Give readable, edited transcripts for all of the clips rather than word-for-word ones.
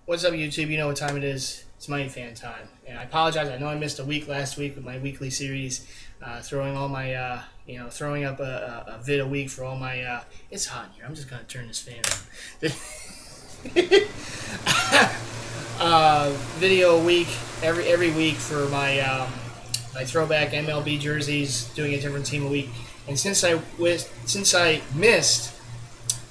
What's up, YouTube? You know what time it is. It's MightyFan time. And I apologize. I know I missed a week last week with my weekly series, throwing all my, throwing up a vid a week for all my, it's hot in here. I'm just going to turn this fan on. Video a week, every week for my, my throwback MLB jerseys, doing a different team a week. And since I missed,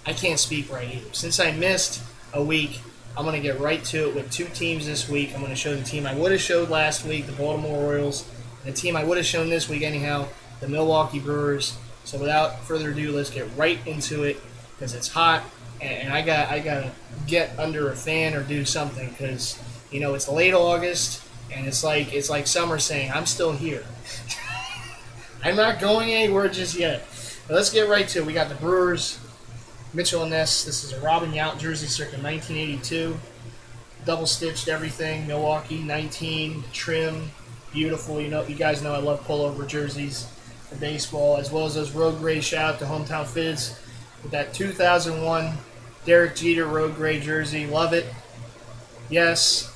I can't speak right either. Since I missed a week, I'm going to get right to it with two teams this week. I'm going to show the team I would have showed last week, the Baltimore Orioles, and the team I would have shown this week anyhow, the Milwaukee Brewers. So without further ado, let's get right into it because it's hot, and I got to get under a fan or do something because you know it's late August and it's like summer saying I'm still here. I'm not going anywhere just yet. But let's get right to it. We got the Brewers. Mitchell and Ness. This is a Robin Yount jersey circa 1982. Double-stitched everything. Milwaukee, 19, trim, beautiful. You guys know I love pullover jerseys for baseball, as well as those road gray. Shout out to Hometown Fizz with that 2001 Derek Jeter road gray jersey. Love it. Yes,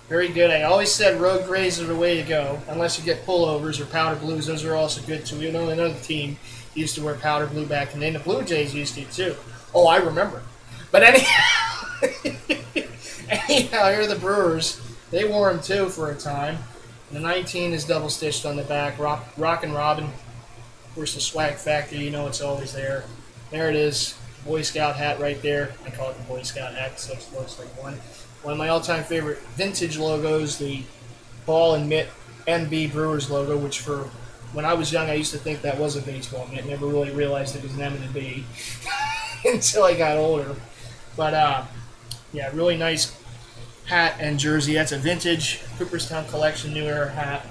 very good. I always said road grays are the way to go, unless you get pullovers or powder blues. Those are also good too. You know, another team used to wear powder blue back, and then the Blue Jays used to too. Oh, I remember. But anyhow, here are the Brewers. They wore them too for a time. The 19 is double stitched on the back. Rock and Robin. Of course, the swag factor. You know it's always there. There it is. Boy Scout hat right there. I call it the Boy Scout hat because it looks like one. One of my all-time favorite vintage logos, the ball and mitt MB Brewers logo, which for when I was young, I used to think that was a baseball mitt. Never really realized it was an M&B until I got older. But, yeah, really nice hat and jersey. That's a vintage Cooperstown Collection New Era hat.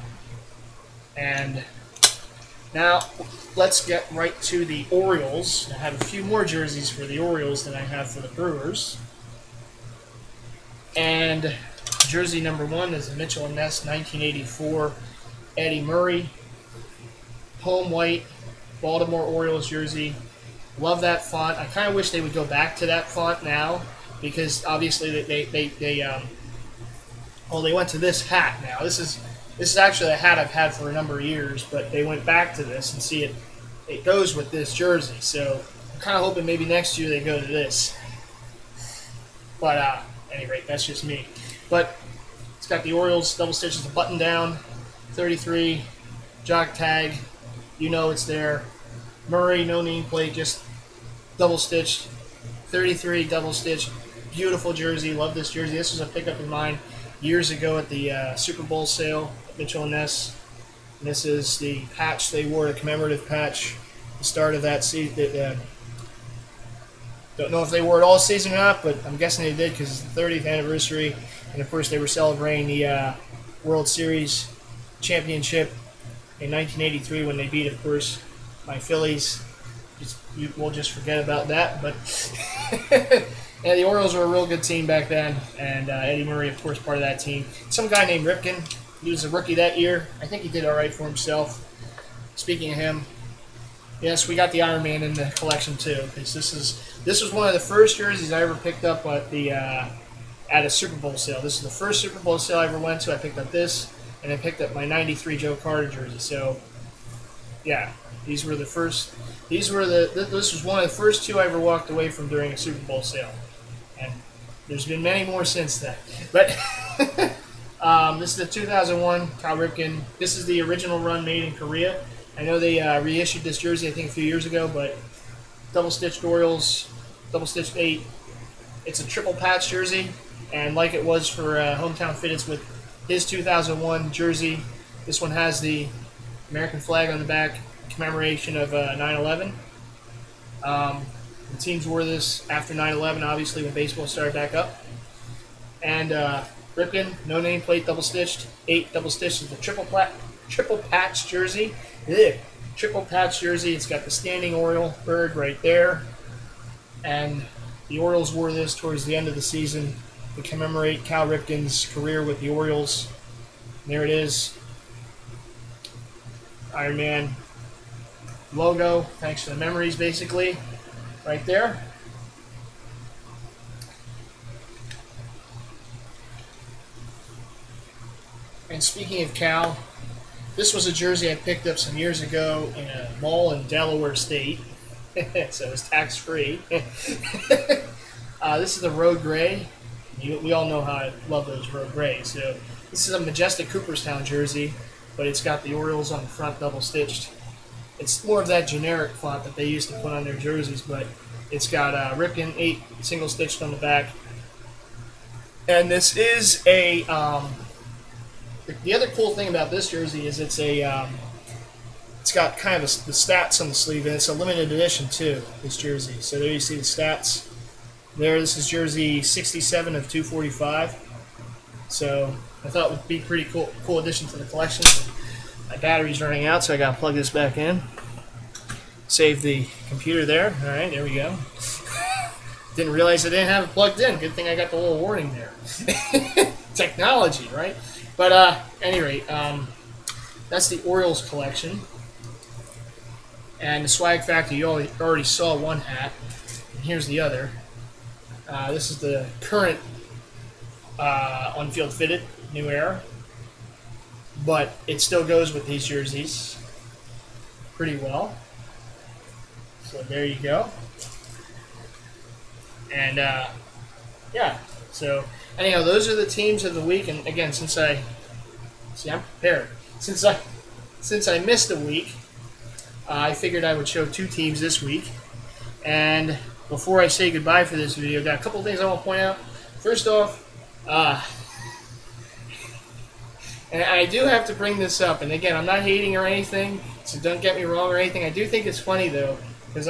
And now let's get right to the Orioles. I have a few more jerseys for the Orioles than I have for the Brewers. And jersey number 1 is a Mitchell and Ness 1984 Eddie Murray. Home white Baltimore Orioles jersey. Love that font. I kind of wish they would go back to that font now because obviously they went to this hat now. This is actually a hat I've had for a number of years, but they went back to this and see it goes with this jersey. So I'm kind of hoping maybe next year they go to this. But at any rate, that's just me. But it's got the Orioles double stitches, the button down, 33 jock tag. You know it's there. Murray, no nameplate, just double-stitched. 33, double-stitched. Beautiful jersey. Love this jersey. This was a pickup of mine years ago at the Super Bowl sale at Mitchell and Ness. And this is the patch they wore, a commemorative patch, the start of that season. Don't know if they wore it all season or not, but I'm guessing they did because it's the 30th anniversary. And, of course, they were celebrating the World Series championship in 1983 when they beat, of course, my Phillies. We'll just forget about that. But yeah, the Orioles were a real good team back then, and Eddie Murray, of course, part of that team. Some guy named Ripken. He was a rookie that year. I think he did all right for himself. Speaking of him, yes, we got the Iron Man in the collection too, because this was one of the first jerseys I ever picked up at the at a Super Bowl sale. This is the first Super Bowl sale I ever went to. I picked up this. And I picked up my 93 Joe Carter jersey. So, yeah, these were the first. This was one of the first two I ever walked away from during a Super Bowl sale. And there's been many more since then. But this is the 2001 Cal Ripken. This is the original run made in Korea. I know they reissued this jersey, I think, a few years ago, but double-stitched Orioles, double-stitched 8. It's a triple patch jersey, and like it was for Hometown Fizz with his 2001 jersey, this one has the American flag on the back, commemoration of 9/11. The teams wore this after 9/11, obviously, when baseball started back up. And Ripken, no nameplate, double-stitched. 8 double-stitched is the triple patch jersey. Ugh. Triple patch jersey. It's got the standing Oriole bird right there. And the Orioles wore this towards the end of the season to commemorate Cal Ripken's career with the Orioles. And there it is. Iron Man logo. Thanks for the memories, basically. Right there. And speaking of Cal, this was a jersey I picked up some years ago in a mall in Delaware State, so it's tax-free. This is the Road Gray. We all know how I love those Road Grays. So this is a Majestic Cooperstown jersey, but it's got the Orioles on the front double-stitched. It's more of that generic font that they used to put on their jerseys, but it's got Ripken 8 single-stitched on the back. And this is a... the other cool thing about this jersey is it's got kind of the stats on the sleeve, and it's a limited edition too, this jersey. So there you see the stats. There, this is jersey 67 of 245. So I thought it would be a pretty cool addition to the collection. My battery's running out, so I got to plug this back in. Save the computer there. All right, there we go. Didn't realize I didn't have it plugged in. Good thing I got the little warning there. Technology, right? But at any rate, that's the Orioles collection. And the swag factor, you already saw one hat. And here's the other. This is the current on-field fitted New Era. But it still goes with these jerseys pretty well. So there you go. And yeah, so anyhow, those are the teams of the week. And again, I'm prepared. Since I missed a week, I figured I would show 2 teams this week. And before I say goodbye for this video, I've got a couple of things I want to point out. First off, and I do have to bring this up, and again, I'm not hating or anything, so don't get me wrong or anything. I do think it's funny though, because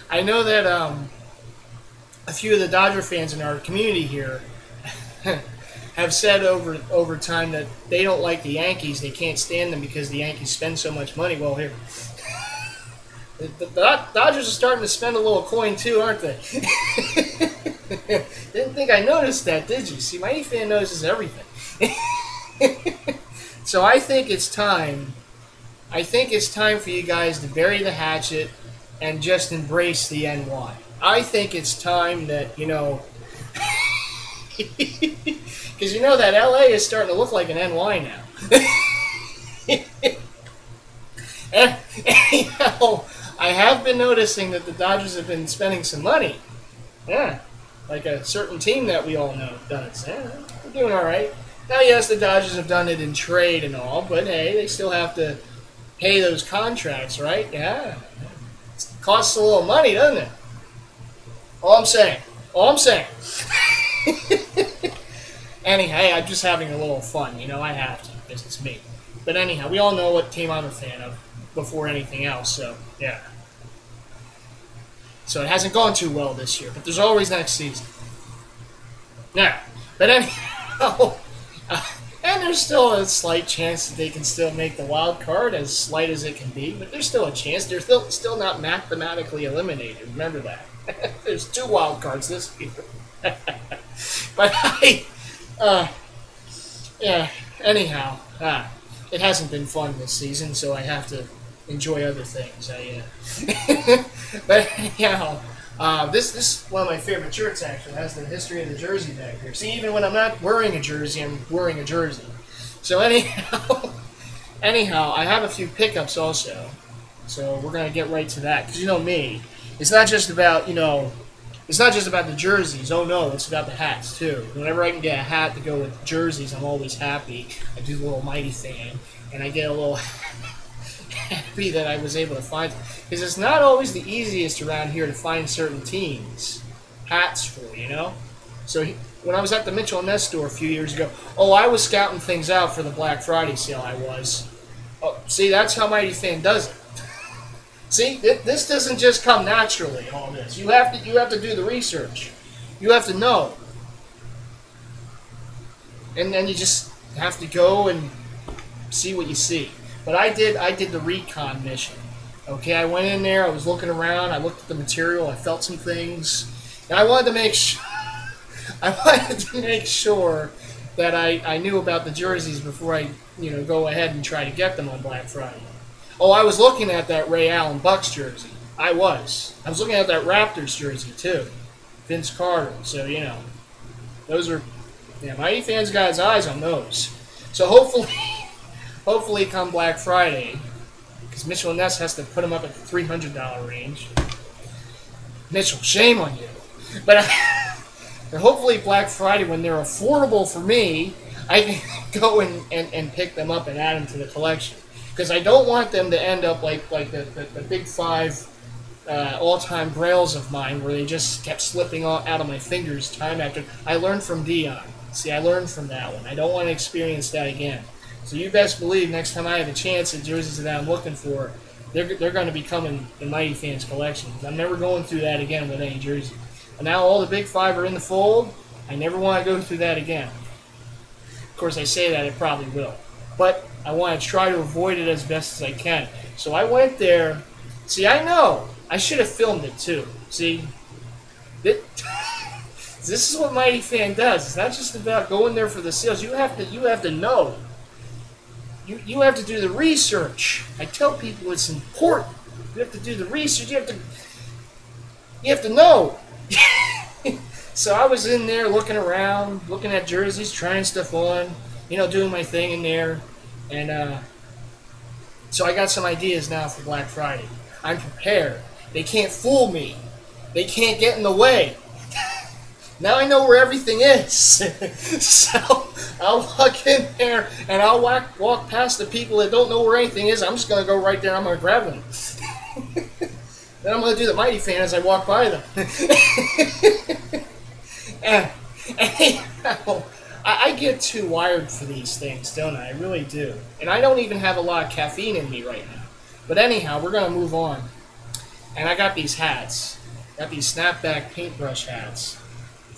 I know that a few of the Dodger fans in our community here have said over time that they don't like the Yankees. They can't stand them because the Yankees spend so much money. Well, here, the Dodgers are starting to spend a little coin too, aren't they? Didn't think I noticed that, did you? See, MightyFan notices everything. So I think it's time. I think it's time for you guys to bury the hatchet and just embrace the NY. I think it's time that, you know, because you know that LA is starting to look like an NY now. And, you know, I have been noticing that the Dodgers have been spending some money. Yeah, like a certain team that we all know does. Yeah, we're doing all right. Now, yes, the Dodgers have done it in trade and all, but hey, they still have to pay those contracts, right? Yeah. It costs a little money, doesn't it? All I'm saying. Anyhow, hey, I'm just having a little fun. You know, I have to, because it's me. But anyhow, we all know what team I'm a fan of before anything else, so yeah. So it hasn't gone too well this year, but there's always next season. Yeah, but anyhow, and there's still a slight chance that they can still make the wild card, as slight as it can be, but there's still a chance. They're still not mathematically eliminated. Remember that. There's 2 wild cards this year. But yeah, anyhow, it hasn't been fun this season, so I have to enjoy other things. But anyhow, this is one of my favorite shirts, actually. It has the history of the jersey back here. See, even when I'm not wearing a jersey, I'm wearing a jersey. So anyhow, I have a few pickups also. So we're gonna get right to that, because you know me, it's not just about the jerseys. Oh no, it's about the hats too. Whenever I can get a hat to go with jerseys, I'm always happy. I do a little MightyFan, and I get a little happy that I was able to find, because it's not always the easiest around here to find certain teams hats for, you know. So when I was at the Mitchell & Ness store a few years ago, I was scouting things out for the Black Friday sale. I was. Oh, see, that's how MightyFan does it. See, this doesn't just come naturally. All this, you have to do the research. You have to know, and then you just have to go and see what you see. But I did the recon mission. Okay, I went in there. I was looking around. I looked at the material. I felt some things, and I wanted to make sure that I knew about the jerseys before I go ahead and try to get them on Black Friday. Oh, I was looking at that Ray Allen Bucks jersey. I was looking at that Raptors jersey too, Vince Carter. So those are Yeah, MightyFan's got his eyes on those. So hopefully, hopefully come Black Friday, because Mitchell & Ness has to put them up at the $300 range. Mitchell, shame on you. But hopefully Black Friday, when they're affordable for me, I can go and pick them up and add them to the collection. Because I don't want them to end up like the big five all-time grails of mine, where they just kept slipping out of my fingers time after. I learned from Dion. See, I learned from that one. I don't want to experience that again. So you best believe next time I have a chance at jerseys that I'm looking for, they're going to be coming in MightyFan's collection. I'm never going through that again with any jersey. And now all the big five are in the fold. I never want to go through that again. Of course, I say that, it probably will. But I want to try to avoid it as best as I can. So I went there. See, I know. I should have filmed it too. See? This is what MightyFan does. It's not just about going there for the sales. You have to know. You have to do the research. I tell people it's important. You have to do the research. You have to know. So I was in there looking around, looking at jerseys, trying stuff on, doing my thing in there. And so I got some ideas now for Black Friday. I'm prepared. They can't fool me. They can't get in the way. Now I know where everything is. So I'll walk in there and I'll walk past the people that don't know where anything is. I'm just going to go right there and I'm going to grab them. Then I'm going to do the MightyFan as I walk by them. Anyhow, I get too wired for these things, don't I? I really do. And I don't even have a lot of caffeine in me right now. But anyhow, we're going to move on. And I got these hats. Got these snapback paintbrush hats.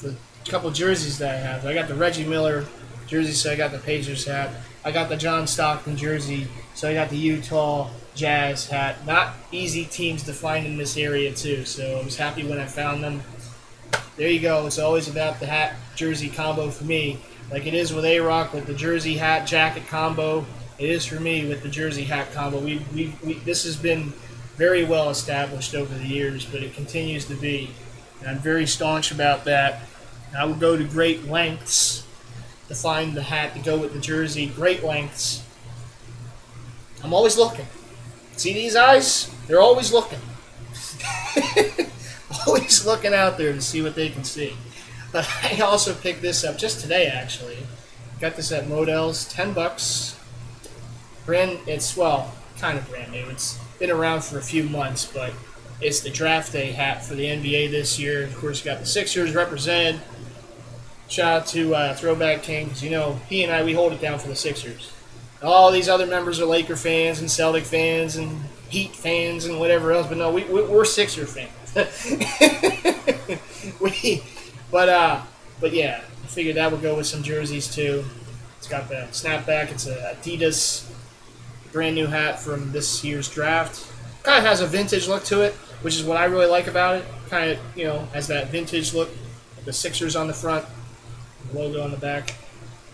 The couple jerseys that I have. I got the Reggie Miller jersey, so I got the Pacers hat. I got the John Stockton jersey, so I got the Utah Jazz hat. Not easy teams to find in this area, too, so I was happy when I found them. There you go. It's always about the hat jersey combo for me. Like it is with A-Rock with the jersey hat jacket combo. It is for me with the jersey hat combo. This has been very well established over the years, but it continues to be. And I'm very staunch about that. I will go to great lengths to find the hat to go with the jersey. Great lengths. I'm always looking. See these eyes? They're always looking. Always looking out there to see what they can see. But I also picked this up just today, actually. Got this at Modell's, $10. It's, well, kind of brand new. It's been around for a few months, but it's the draft day hat for the NBA this year. Of course, you got the Sixers represented. Shout out to Throwback King, because, he and I, we hold it down for the Sixers. All these other members are Laker fans and Celtic fans and Heat fans and whatever else, but no, we're Sixer fans. But yeah, I figured that would go with some jerseys too. It's got the snapback. It's a Adidas brand new hat from this year's draft. Kind of has a vintage look to it, which is what I really like about it. Kind of, has that vintage look. The Sixers on the front, the logo on the back.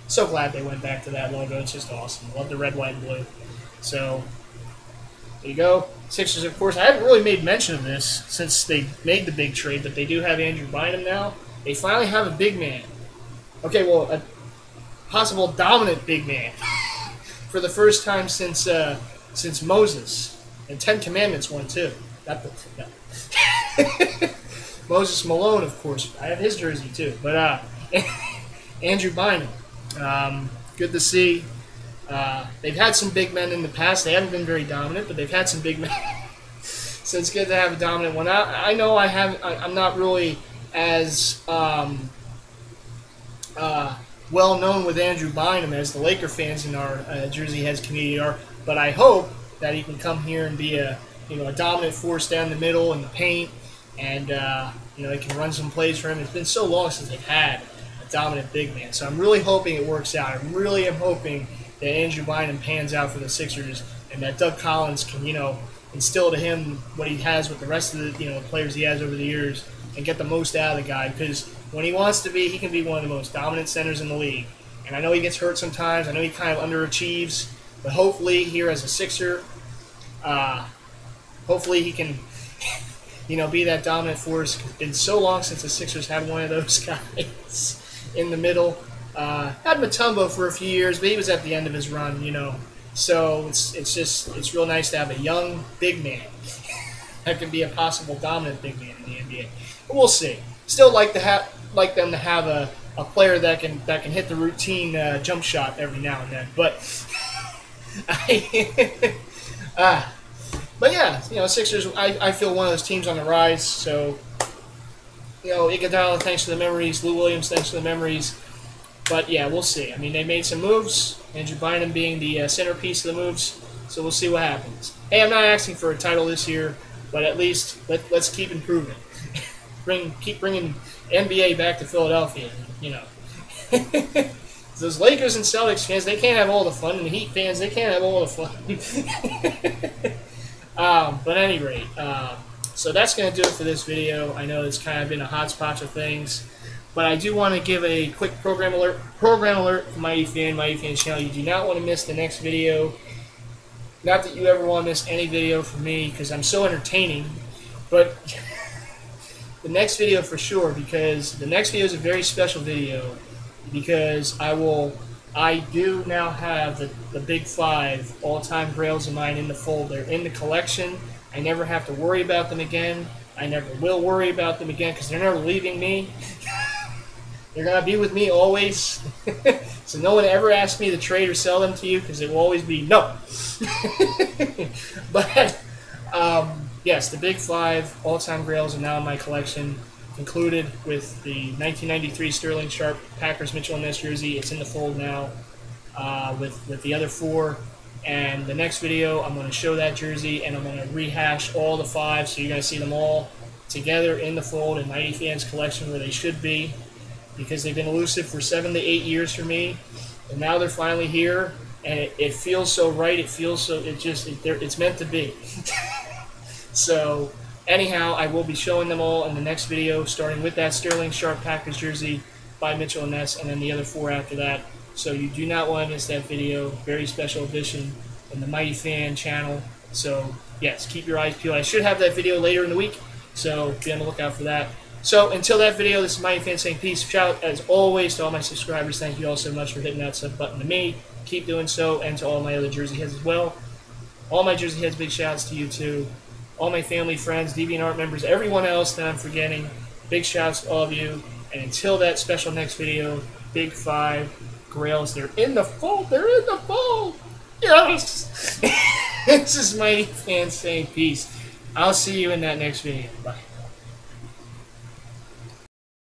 So glad they went back to that logo. It's just awesome. Love the red, white, and blue. So there you go. Sixers, of course, I haven't really made mention of this since they made the big trade, but they do have Andrew Bynum now. They finally have a big man. Okay, well, a possible dominant big man for the first time since Moses. And 10 Commandments one, too. No. Moses Malone, of course. I have his jersey, too. But Andrew Bynum. Good to see. They've had some big men in the past. They haven't been very dominant, but they've had some big men. So it's good to have a dominant one. I know I'm not really as well known with Andrew Bynum as the Laker fans in our Jersey Headz community are, but I hope that he can come here and be a dominant force down the middle in the paint, and they can run some plays for him. It's been so long since they've had a dominant big man, so I'm really hoping it works out. I really am hoping that Andrew Bynum pans out for the Sixers, and that Doug Collins can, instill to him what he has with the rest of the, players he has over the years, and get the most out of the guy, because when he wants to be, he can be one of the most dominant centers in the league. And I know he gets hurt sometimes. I know he kind of underachieves, but hopefully here as a Sixer, hopefully he can, be that dominant force. It's been so long since the Sixers had one of those guys in the middle. Had Matumbo for a few years, but he was at the end of his run, you know. So it's real nice to have a young big man that can be a possible dominant big man in the NBA. But we'll see. Still like them to have a player that can hit the routine jump shot every now and then. But but yeah, you know, Sixers. I feel one of those teams on the rise. So you know, Iguodala, thanks for the memories. Lou Williams, thanks for the memories. But yeah, we'll see. I mean, they made some moves. Andrew Bynum being the centerpiece of the moves. So we'll see what happens. Hey, I'm not asking for a title this year, but at least let's keep improving. Keep bringing NBA back to Philadelphia. You know, those Lakers and Celtics fans, they can't have all the fun, and the Heat fans, they can't have all the fun. But at any rate, so that's going to do it for this video. I know it's kind of been a hodgepodge of things, but I do want to give a quick program alert for MightyFan channel. You do not want to miss the next video. Not that you ever want to miss any video from me, because I'm so entertaining, but the next video for sure, because the next video is a very special video, because I do now have the big 5 all-time grails of mine in the fold. They're in the collection. I never have to worry about them again. I never will worry about them again, because they're never leaving me. They're going to be with me always. So no one ever asks me to trade or sell them to you, because it will always be no. But yes, the big 5 all-time grails are now in my collection, concluded with the 1993 Sterling Sharp Packers Mitchell and Ness jersey. It's in the fold now with the other 4. And the next video, I'm going to show that jersey, and I'm going to rehash all the 5, so you're going to see them all together in the fold in MightyFan's collection where they should be, because they've been elusive for 7 to 8 years for me, and now they're finally here, and it feels so right. It feels so, it's meant to be. So anyhow, I will be showing them all in the next video, starting with that Sterling Sharp Packers jersey by Mitchell and Ness, and then the other 4 after that. So you do not want to miss that video. Very special edition in the MightyFan channel. So yes, keep your eyes peeled. I should have that video later in the week, so be on the lookout for that. So until that video, this is MightyFan saying peace. Shout out as always to all my subscribers. Thank you all so much for hitting that sub button to me. Keep doing so, and to all my other Jersey Heads as well. All my Jersey Heads, big shouts to you too. All my family, friends, DeviantArt members, everyone else that I'm forgetting, big shouts to all of you. And until that special next video, big 5 grails. They're in the fold. They're in the fold. Yes. This is MightyFan saying peace. I'll see you in that next video. Bye.